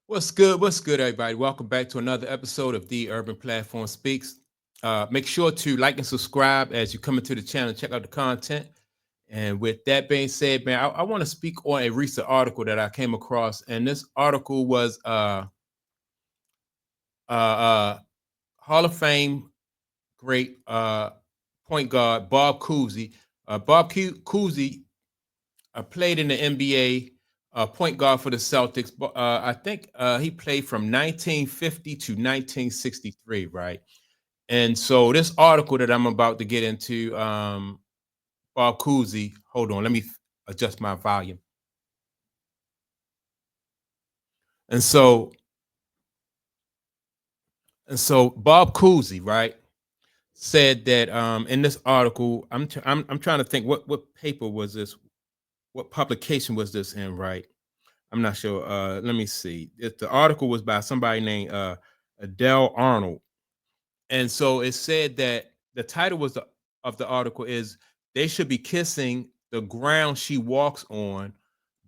What's good? What's good, everybody? Welcome back to another episode of The Urban Platform Speaks. Make sure to like and subscribe as you come into the channel and check out the content. And with that being said, man, I want to speak on a recent article that I came across. And this article was uh, Hall of Fame great point guard Bob Cousy. Cousy played in the NBA, point guard for the Celtics. I think he played from 1950 to 1963, right? And so this article that I'm about to get into, Bob Cousy. Hold on, let me adjust my volume. And so Bob Cousy, right, said that in this article, I'm trying to think what paper was this, what publication was this in, right? I'm not sure. Let me see. The article was by somebody named Adele Arnold, and so it said that the title of the article is "They Should Be Kissing the Ground She Walks On."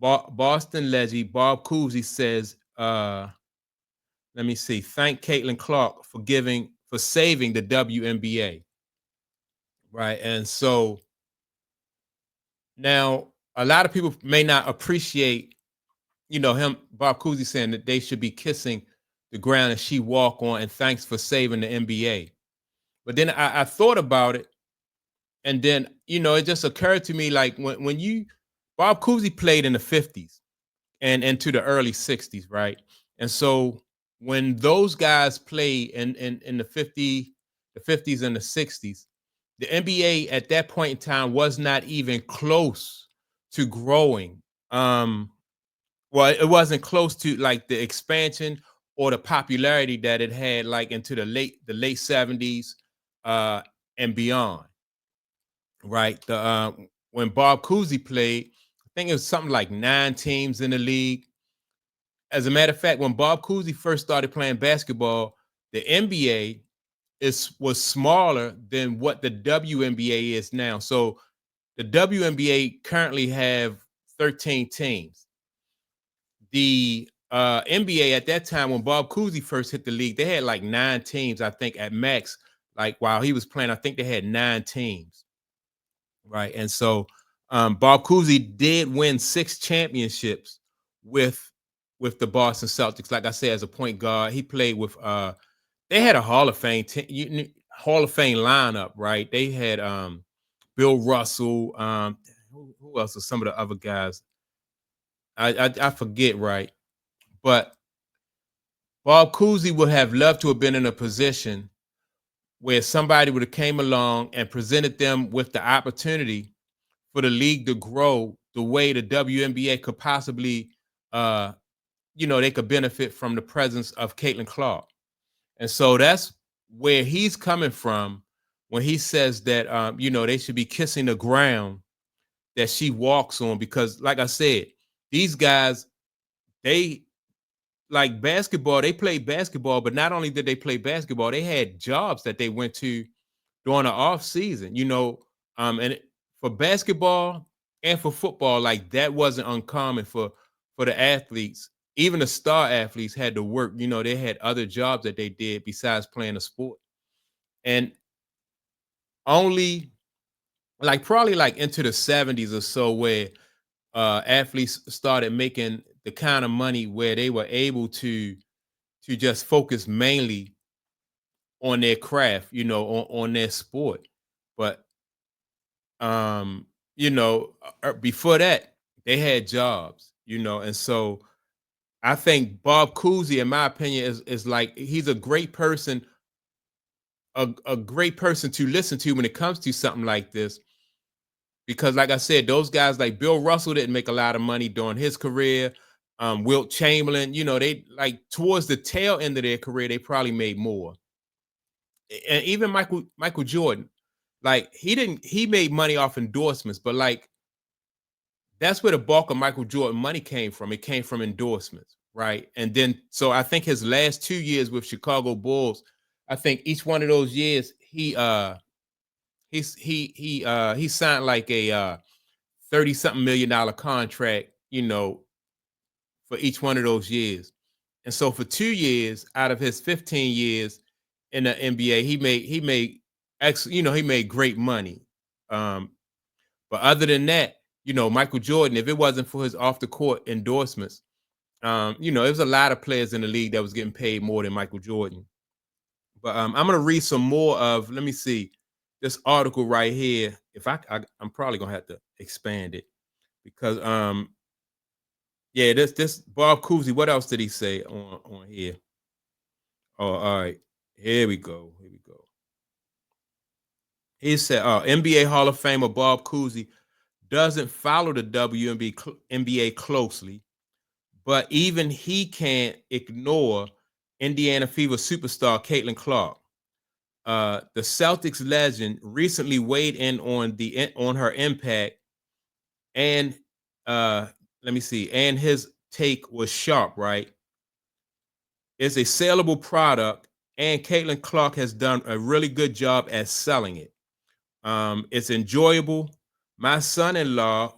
Boston legend Bob Cousy says, "Let me see. Thank Caitlin Clark for saving the WNBA." Right, and so now a lot of people may not appreciate him, Bob Cousy, saying that they should be kissing the ground that she walk on, and thanks for saving the NBA. But then I thought about it, and then it just occurred to me, like when you Bob Cousy played in the 50s and into the early 60s, right? And so when those guys played in the 50s and the 60s, the NBA at that point in time was not even close to growing. Well, it wasn't close to like the expansion or the popularity that it had like into the late 70s uh and beyond, right? The When Bob Cousy played, I think it was something like 9 teams in the league. As a matter of fact, when Bob Cousy first started playing basketball, the NBA was smaller than what the WNBA is now. So the WNBA currently have 13 teams. The NBA at that time, when Bob Cousy first hit the league, they had like 9 teams, I think, at max. Like while he was playing, I think they had 9 teams, right? And so Bob Cousy did win 6 championships with the Boston Celtics. Like I said, as a point guard, he played with. They had a Hall of Fame lineup, right? They had Bill Russell. Who else are some of the other guys? I forget, right? But Bob Cousy would have loved to have been in a position where somebody would have came along and presented them with the opportunity for the league to grow the way the WNBA could possibly, uh, they could benefit from the presence of Caitlin Clark. And so that's where he's coming from when he says that, they should be kissing the ground that she walks on. Because, like I said, these guys, they like basketball, they played basketball, but not only did they play basketball, they had jobs that they went to during the off season, for basketball and for football, like that wasn't uncommon for the athletes. Even the star athletes had to work, they had other jobs that they did besides playing a sport. And only like probably like into the 70s or so where athletes started making the kind of money where they were able to just focus mainly on their craft, on their sport. But before that, they had jobs, and so I think Bob Cousy, in my opinion, is like he's a great person to listen to when it comes to something like this. Because, like I said, those guys like Bill Russell didn't make a lot of money during his career. Wilt Chamberlain, they like towards the tail end of their career, they probably made more. And even Michael Jordan, like he made money off endorsements, but like that's where the bulk of Michael Jordan money came from. It came from endorsements, right? And then so I think his last 2 years with Chicago Bulls, I think each one of those years he signed like a 30 something $1 million contract, for each one of those years. And so for 2 years out of his 15 years in the NBA, he made great money. Um, but other than that, Michael Jordan, if it wasn't for his off the court endorsements, there was a lot of players in the league that was getting paid more than Michael Jordan. But I'm gonna read some more of. Let me see this article right here. If I'm probably gonna have to expand it because yeah, this Bob Cousy. What else did he say on here? Oh, all right. Here we go. Here we go. He said, NBA Hall of Famer Bob Cousy doesn't follow the WNBA closely, but even he can't ignore Indiana Fever superstar Caitlin Clark. The Celtics legend recently weighed in on her impact, and let me see, and his take was sharp. Right, it's a saleable product, and Caitlin Clark has done a really good job at selling it. It's enjoyable. My son-in-law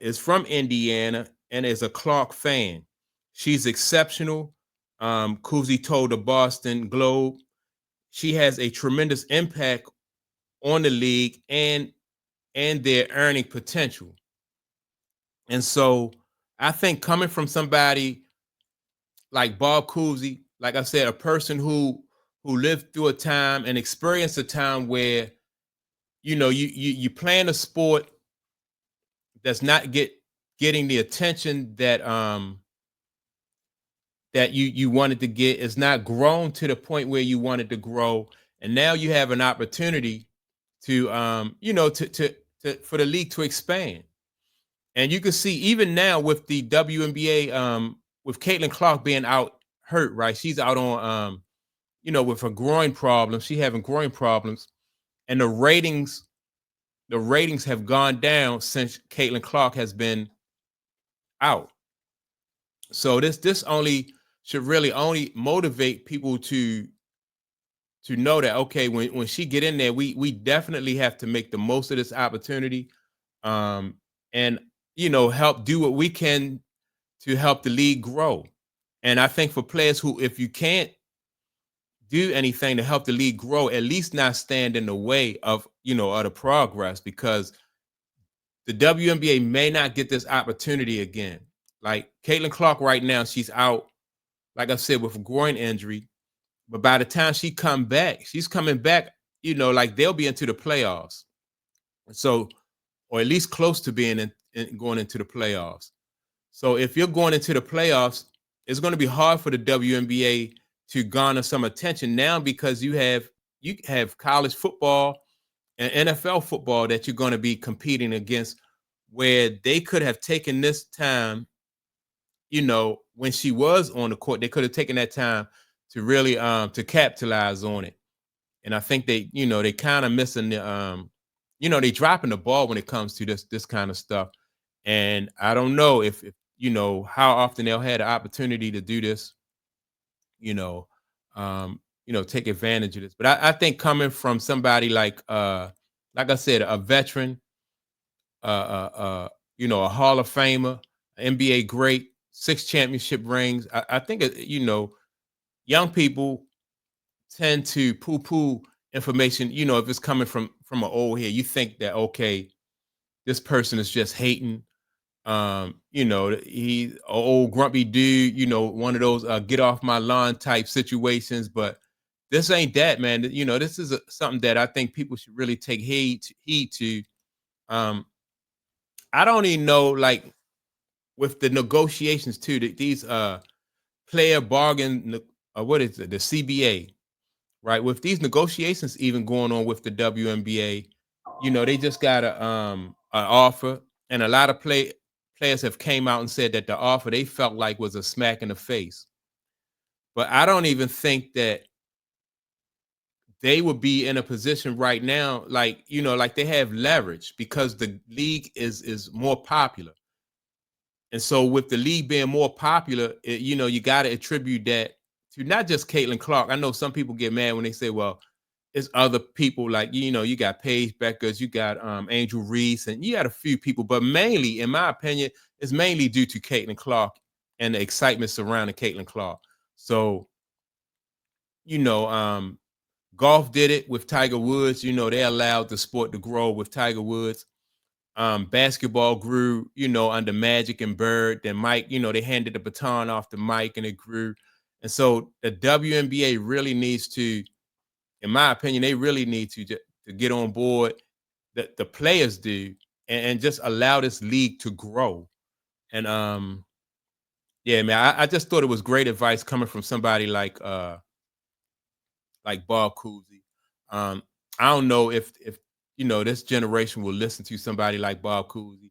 is from Indiana and is a Clark fan. She's exceptional. Cousy told the Boston Globe. She has a tremendous impact on the league and their earning potential. And so I think coming from somebody like Bob Cousy, like I said, a person who lived through a time and experienced a time where you playing a sport that's not getting the attention that that you wanted to get, is not grown to the point where you wanted to grow, and now you have an opportunity to for the league to expand. And you can see even now with the WNBA, with Caitlin Clark being out hurt, right? She's out on with her groin problems. She having groin problems, and the ratings have gone down since Caitlin Clark has been out. So this only should really only motivate people to know that, okay, when she get in there, we definitely have to make the most of this opportunity, and help do what we can to help the league grow. And I think for players who, if you can't do anything to help the league grow, at least not stand in the way of of the progress, because the WNBA may not get this opportunity again. Like Caitlin Clark right now, she's out, like I said, with a groin injury. But by the time she's coming back, like they'll be into the playoffs. So, or at least close to being going into the playoffs. So if you're going into the playoffs, it's going to be hard for the WNBA to garner some attention now, because you have college football and NFL football that you're going to be competing against, where they could have taken this time, when she was on the court, they could have taken that time to really to capitalize on it. And I think they kind of missing the they dropping the ball when it comes to this kind of stuff. And I don't know if how often they'll have the opportunity to do this, take advantage of this. But I think coming from somebody like I said, a veteran, a Hall of Famer, NBA great, 6 championship rings. I think young people tend to poo-poo information. If it's coming from an old head, you think that, okay, this person is just hating. He an old grumpy dude. One of those get off my lawn type situations. But this ain't that, man. This is something that I think people should really take heed to. I don't even know, like, with the negotiations too, that these player bargain, what is it, the CBA, right? With these negotiations even going on with the WNBA, they just got an offer, and a lot of players have came out and said that the offer they felt like was a smack in the face. But I don't even think that they would be in a position right now, like like they have leverage, because the league is more popular. And so with the league being more popular, you got to attribute that to not just Caitlin Clark. I know some people get mad when they say, well, it's other people, like, you got Paige Beckers, you got Angel Reese, and you got a few people, but mainly, in my opinion, it's mainly due to Caitlin Clark and the excitement surrounding Caitlin Clark. So, you know, golf did it with Tiger Woods. You know, they allowed the sport to grow with Tiger Woods. Basketball grew, you know, under Magic and Bird. Then Mike, you know, they handed the baton off to Mike and it grew. And so the WNBA really needs to, in my opinion, they really need to get on board. The players do, and just allow this league to grow. And yeah, man, I just thought it was great advice coming from somebody like Bob Cousy. I don't know if you know this generation will listen to somebody like Bob Cousy.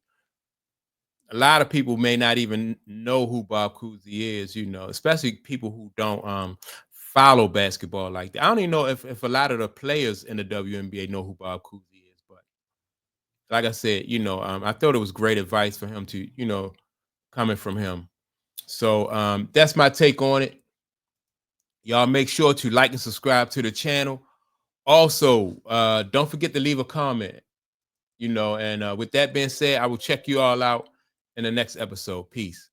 A lot of people may not even know who Bob Cousy is, you know, especially people who don't follow basketball like that. I don't even know if a lot of the players in the WNBA know who Bob Cousy is, but like I said, you know, I thought it was great advice for him to, you know, coming from him. So that's my take on it. Y'all make sure to like and subscribe to the channel. Also, don't forget to leave a comment, you know, and with that being said, I will check you all out in the next episode. Peace.